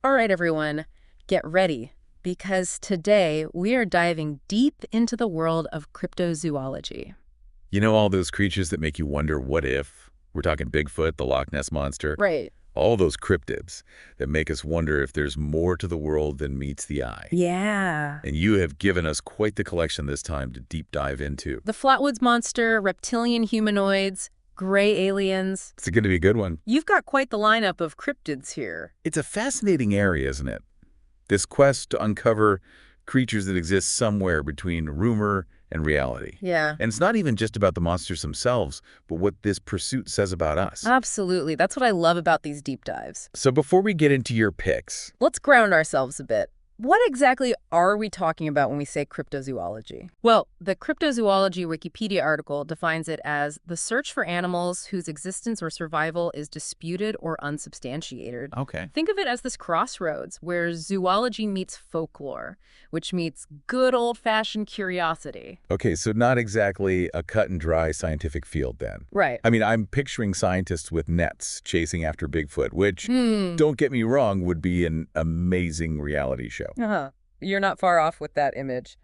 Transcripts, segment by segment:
All right, everyone, get ready, because today we are diving deep into the world of cryptozoology. You know all those creatures that make you wonder what if? We're talking Bigfoot, the Loch Ness Monster, Right. all those cryptids that make us wonder if there's more to the world than meets the eye. Yeah. And you have given us quite the collection this time to deep dive into. The Flatwoods Monster, reptilian humanoids, gray aliens. It's going to be a good one. You've got quite the lineup of cryptids here. It's a fascinating area, isn't it? This quest to uncover creatures that exist somewhere between rumor and reality. Yeah. And it's not even just about the monsters themselves, but what this pursuit says about us. Absolutely. That's what I love about these deep dives. So before we get into your picks, Let's ground ourselves a bit. What exactly are we talking about when we say cryptozoology? Well, the Cryptozoology Wikipedia article defines it as the search for animals whose existence or survival is disputed or unsubstantiated. okay. Think of it as this crossroads where zoology meets folklore, which meets good old-fashioned curiosity. Okay, so not exactly a cut and dry scientific field then. Right. I mean, I'm picturing scientists with nets chasing after Bigfoot, which, don't get me wrong, would be an amazing reality show. You're not far off with that image.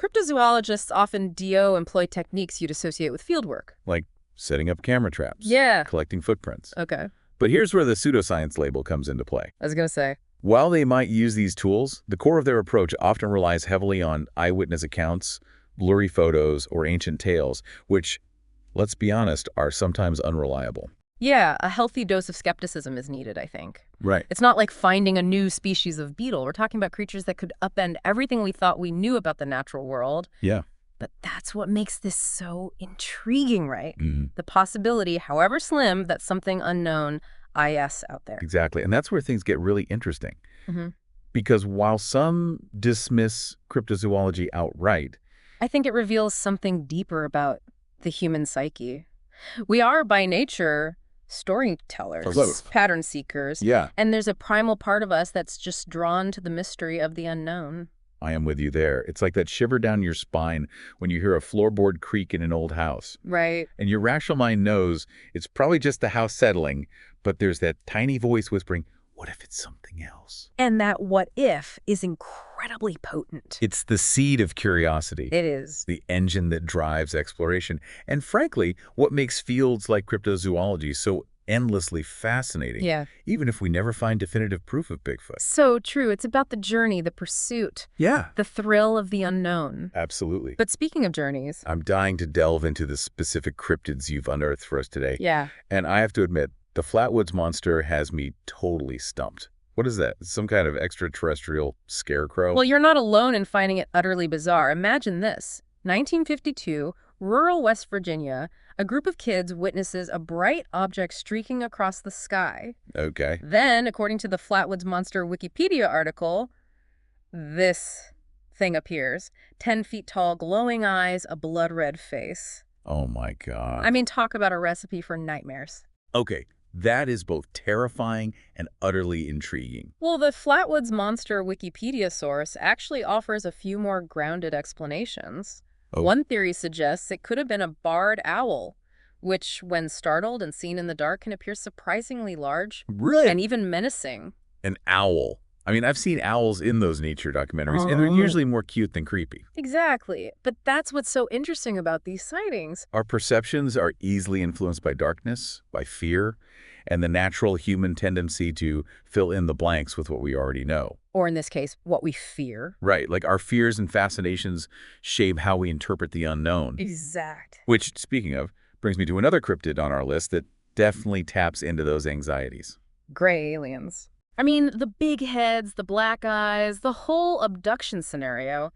Cryptozoologists often employ techniques you'd associate with fieldwork. Like setting up camera traps. Yeah. Collecting footprints. Okay. But here's where the pseudoscience label comes into play. I was going to say. While they might use these tools, the core of their approach often relies heavily on eyewitness accounts, blurry photos, or ancient tales, which, let's be honest, are sometimes unreliable. Yeah, a healthy dose of skepticism is needed, I think. Right. It's not like finding a new species of beetle. We're talking about creatures that could upend everything we thought we knew about the natural world. Yeah. But that's what makes this so intriguing, right? Mm-hmm. The possibility, however slim, that something unknown is out there. Exactly. And that's where things get really interesting. Mm-hmm. Because while some dismiss cryptozoology outright, I think it reveals something deeper about the human psyche. We are, by nature, storytellers, pattern seekers, and there's a primal part of us that's just drawn to the mystery of the unknown. I am with you there. It's like that shiver down your spine when you hear a floorboard creak in an old house. Right. And your rational mind knows it's probably just the house settling, but there's that tiny voice whispering, what if it's something else? And that what if is incredibly potent. It's the seed of curiosity. It is. The engine that drives exploration. And frankly, what makes fields like cryptozoology so endlessly fascinating, even if we never find definitive proof of Bigfoot. So true. It's about the journey, the pursuit. Yeah. The thrill of the unknown. Absolutely. But speaking of journeys, I'm dying to delve into the specific cryptids you've unearthed for us today. Yeah. And I have to admit, the Flatwoods Monster has me totally stumped. What is that? Some kind of extraterrestrial scarecrow? Well, you're not alone in finding it utterly bizarre. Imagine this. 1952, rural West Virginia, a group of kids witnesses a bright object streaking across the sky. Okay. Then, according to the Flatwoods Monster Wikipedia article, this thing appears. 10 feet tall, glowing eyes, a blood-red face. Oh my God. I mean, talk about a recipe for nightmares. Okay. That is both terrifying and utterly intriguing. Well, the Flatwoods Monster Wikipedia source actually offers a few more grounded explanations. Oh. One theory suggests it could have been a barred owl, which, when startled and seen in the dark, can appear surprisingly large Really? and even menacing. An owl. I mean, I've seen owls in those nature documentaries, and they're usually more cute than creepy. Exactly. But that's what's so interesting about these sightings. Our perceptions are easily influenced by darkness, by fear, and the natural human tendency to fill in the blanks with what we already know. Or in this case, what we fear. Right, like our fears and fascinations shape how we interpret the unknown. Exact. Which, speaking of, brings me to another cryptid on our list that definitely taps into those anxieties. Gray aliens. I mean, the big heads, the black eyes, the whole abduction scenario,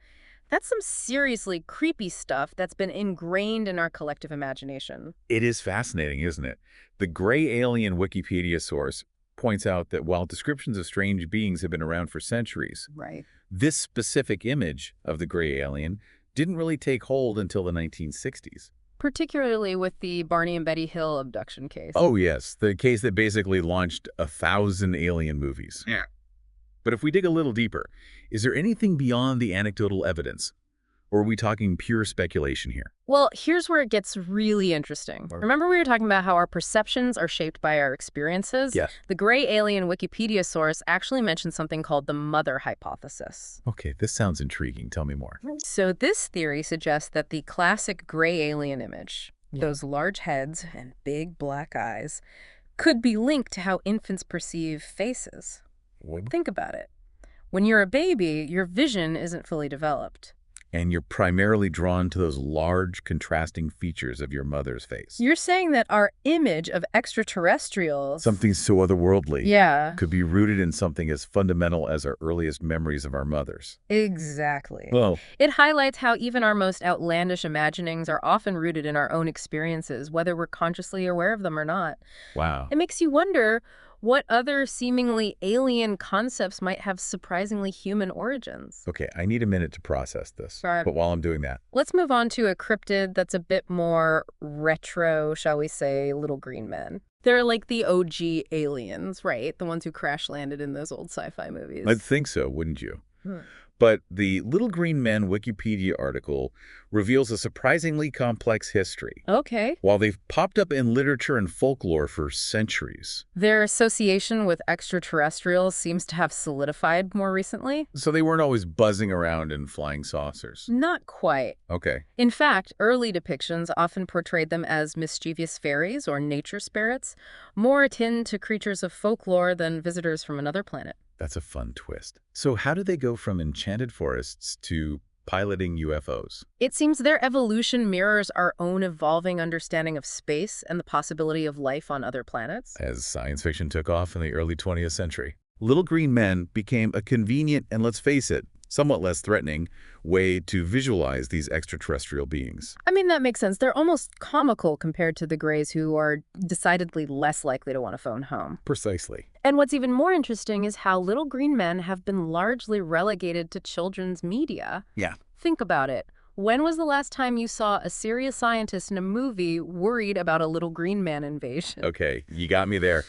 that's some seriously creepy stuff that's been ingrained in our collective imagination. It is fascinating, isn't it? The Gray Alien Wikipedia source points out that while descriptions of strange beings have been around for centuries, Right. this specific image of the gray alien didn't really take hold until the 1960s. Particularly with the Barney and Betty Hill abduction case. Oh, yes, the case that basically launched 1,000 alien movies. Yeah. But if we dig a little deeper, is there anything beyond the anecdotal evidence? Or are we talking pure speculation here? Well, here's where it gets really interesting. Remember we were talking about how our perceptions are shaped by our experiences? Yes. The gray alien Wikipedia source actually mentions something called the mother hypothesis. Okay, this sounds intriguing. Tell me more. So this theory suggests that the classic gray alien image, those large heads and big black eyes, could be linked to how infants perceive faces. What? Think about it. When you're a baby, your vision isn't fully developed. And you're primarily drawn to those large, contrasting features of your mother's face. You're saying that our image of extraterrestrials... Something so otherworldly. Yeah. Could be rooted in something as fundamental as our earliest memories of our mothers. Exactly. Well, It highlights how even our most outlandish imaginings are often rooted in our own experiences, whether we're consciously aware of them or not. wow. It makes you wonder what other seemingly alien concepts might have surprisingly human origins. Okay, I need a minute to process this. Right. But while I'm doing that, Let's move on to a cryptid that's a bit more retro, shall we say, little green men. They're like the OG aliens, right? The ones who crash landed in those old sci-fi movies. I'd think so, wouldn't you? Hmm. But the Little Green Men Wikipedia article reveals a surprisingly complex history. Okay. While they've popped up in literature and folklore for centuries. Their association with extraterrestrials seems to have solidified more recently. So they weren't always buzzing around in flying saucers. Not quite. Okay. In fact, early depictions often portrayed them as mischievous fairies or nature spirits, more akin to creatures of folklore than visitors from another planet. That's a fun twist. So how did they go from enchanted forests to piloting UFOs? It seems their evolution mirrors our own evolving understanding of space and the possibility of life on other planets. As science fiction took off in the early 20th century, Little Green Men became a convenient and, let's face it, somewhat less threatening way to visualize these extraterrestrial beings. I mean, that makes sense. They're almost comical compared to the Greys, who are decidedly less likely to want to phone home. Precisely. And what's even more interesting is how little green men have been largely relegated to children's media. Yeah. Think about it. When was the last time you saw a serious scientist in a movie worried about a little green man invasion? Okay, you got me there.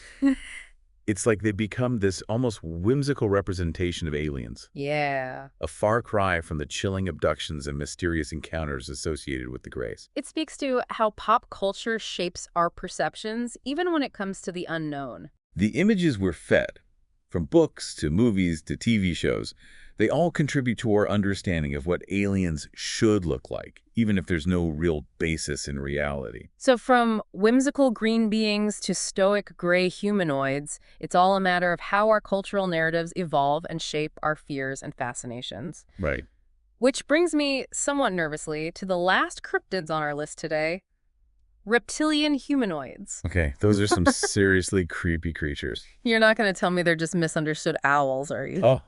It's like they become this almost whimsical representation of aliens. Yeah. A far cry from the chilling abductions and mysterious encounters associated with the Greys. It speaks to how pop culture shapes our perceptions, even when it comes to the unknown. The images we're fed, from books to movies to TV shows, they all contribute to our understanding of what aliens should look like, even if there's no real basis in reality. So from whimsical green beings to stoic gray humanoids, it's all a matter of how our cultural narratives evolve and shape our fears and fascinations. Right. Which brings me, somewhat nervously, to the last cryptids on our list today. Reptilian humanoids. Okay, those are some seriously creepy creatures. You're not going to tell me they're just misunderstood owls, are you? Oh,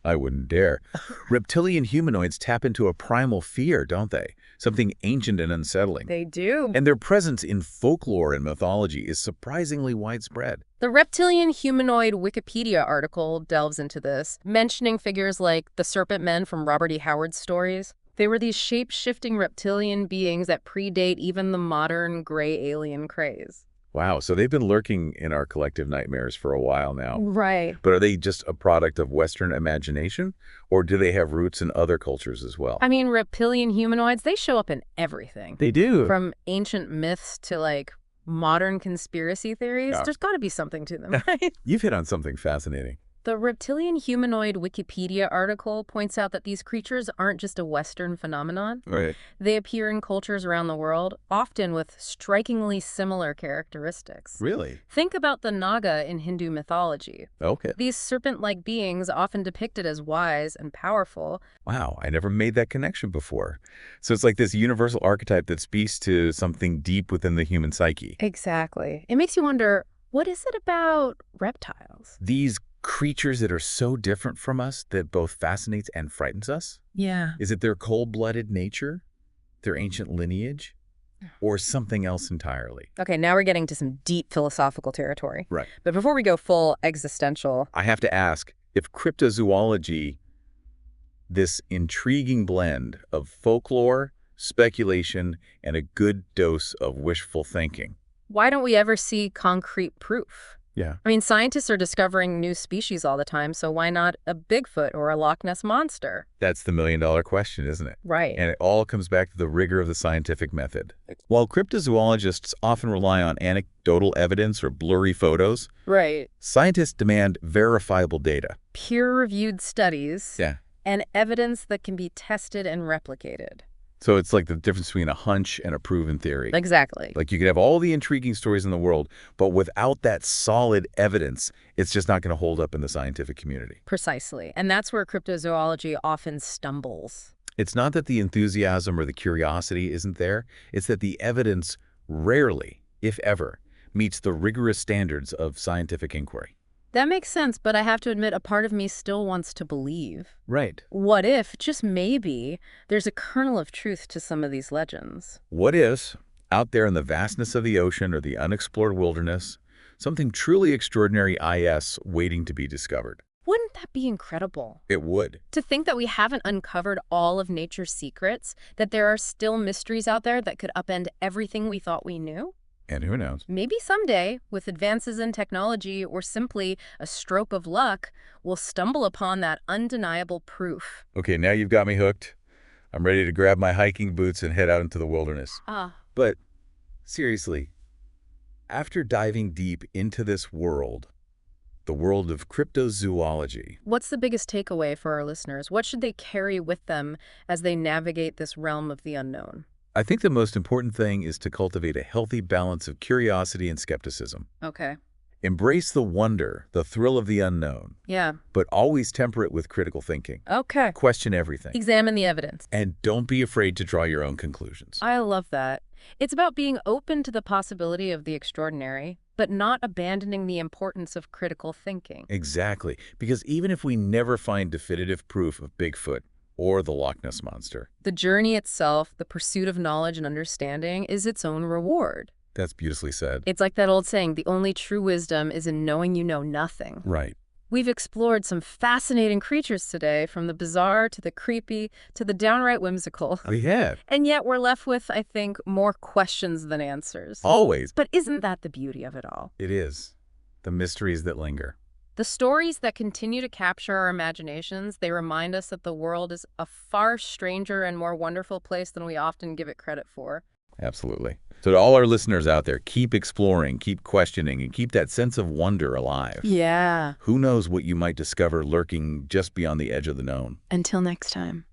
I wouldn't dare. Reptilian humanoids tap into a primal fear, don't they? Something ancient and unsettling. They do. And their presence in folklore and mythology is surprisingly widespread. The reptilian humanoid Wikipedia article delves into this, mentioning figures like the serpent men from Robert E. Howard's stories. They were these shape-shifting reptilian beings that predate even the modern gray alien craze. Wow, so they've been lurking in our collective nightmares for a while now. Right. But are they just a product of Western imagination, or do they have roots in other cultures as well? I mean, reptilian humanoids, they show up in everything. They do. From ancient myths to, like, modern conspiracy theories. Yeah. There's got to be something to them, right? You've hit on something fascinating. The reptilian humanoid Wikipedia article points out that these creatures aren't just a Western phenomenon. Right. They appear in cultures around the world, often with strikingly similar characteristics. Really? Think about the Naga in Hindu mythology. Okay. These serpent-like beings, often depicted as wise and powerful. Wow, I never made that connection before. So it's like this universal archetype that speaks to something deep within the human psyche. Exactly. It makes you wonder, what is it about reptiles? These creatures that are so different from us that both fascinates and frightens us? Yeah. Is it their cold-blooded nature, their ancient lineage, or something else entirely? Okay, now we're getting to some deep philosophical territory. Right. But before we go full existential... I have to ask, if cryptozoology, this intriguing blend of folklore, speculation, and a good dose of wishful thinking, Why don't we ever see concrete proof? Yeah. I mean, scientists are discovering new species all the time, so why not a Bigfoot or a Loch Ness Monster? That's the million-dollar question, isn't it? Right. And it all comes back to the rigor of the scientific method. While cryptozoologists often rely on anecdotal evidence or blurry photos, Right. scientists demand verifiable data. Peer-reviewed studies Yeah. and evidence that can be tested and replicated. So it's like the difference between a hunch and a proven theory. Exactly. Like you could have all the intriguing stories in the world, but without that solid evidence, it's just not going to hold up in the scientific community. Precisely. And that's where cryptozoology often stumbles. It's not that the enthusiasm or the curiosity isn't there. It's that the evidence rarely, if ever, meets the rigorous standards of scientific inquiry. That makes sense, but I have to admit a part of me still wants to believe. Right. What if, just maybe, there's a kernel of truth to some of these legends? What if, out there in the vastness of the ocean or the unexplored wilderness, something truly extraordinary is waiting to be discovered? Wouldn't that be incredible? It would. To think that we haven't uncovered all of nature's secrets, that there are still mysteries out there that could upend everything we thought we knew? And who knows? Maybe someday, with advances in technology or simply a stroke of luck, we'll stumble upon that undeniable proof. Okay, now you've got me hooked. I'm ready to grab my hiking boots and head out into the wilderness. But seriously, after diving deep into this world, the world of cryptozoology, What's the biggest takeaway for our listeners? What should they carry with them as they navigate this realm of the unknown? I think the most important thing is to cultivate a healthy balance of curiosity and skepticism. Okay. Embrace the wonder, the thrill of the unknown, Yeah. but always temper it with critical thinking. Okay. Question everything. Examine the evidence. And don't be afraid to draw your own conclusions. I love that. It's about being open to the possibility of the extraordinary, but not abandoning the importance of critical thinking. Exactly. Because even if we never find definitive proof of Bigfoot or the Loch Ness Monster, The journey itself, the pursuit of knowledge and understanding, is its own reward. that's beautifully said. It's like that old saying, the only true wisdom is in knowing you know nothing. Right. We've explored some fascinating creatures today, from the bizarre to the creepy to the downright whimsical. We have. And yet we're left with, I think, more questions than answers. Always. But isn't that the beauty of it all? It is. The mysteries that linger. The stories that continue to capture our imaginations, they remind us that the world is a far stranger and more wonderful place than we often give it credit for. Absolutely. So to all our listeners out there, keep exploring, keep questioning, and keep that sense of wonder alive. Yeah. Who knows what you might discover lurking just beyond the edge of the known. Until next time.